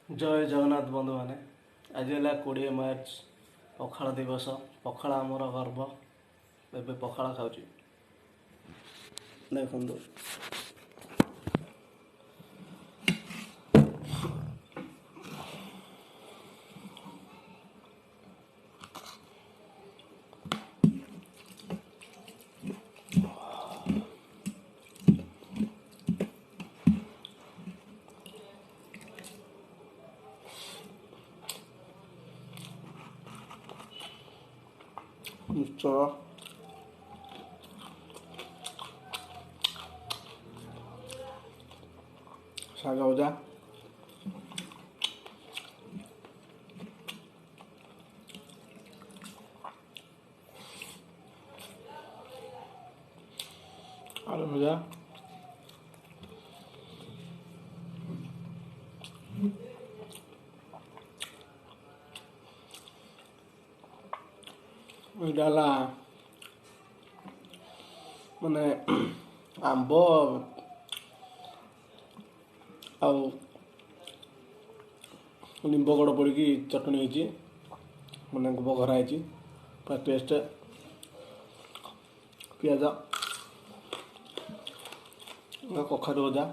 जय जगन्नाथ बंधु मैंने आज है 20 मार्च पखाड़ दिवस। पखाड़ आमर गर्व। ए पखाड़ खाऊँ देखो मिक्सचर शाग भजा आलू भजा डाला माने आंब आउ निंब गड़ पड़ी चटनी होती मैंने बघरा है पूरा टेस्ट पिज कखारू भजा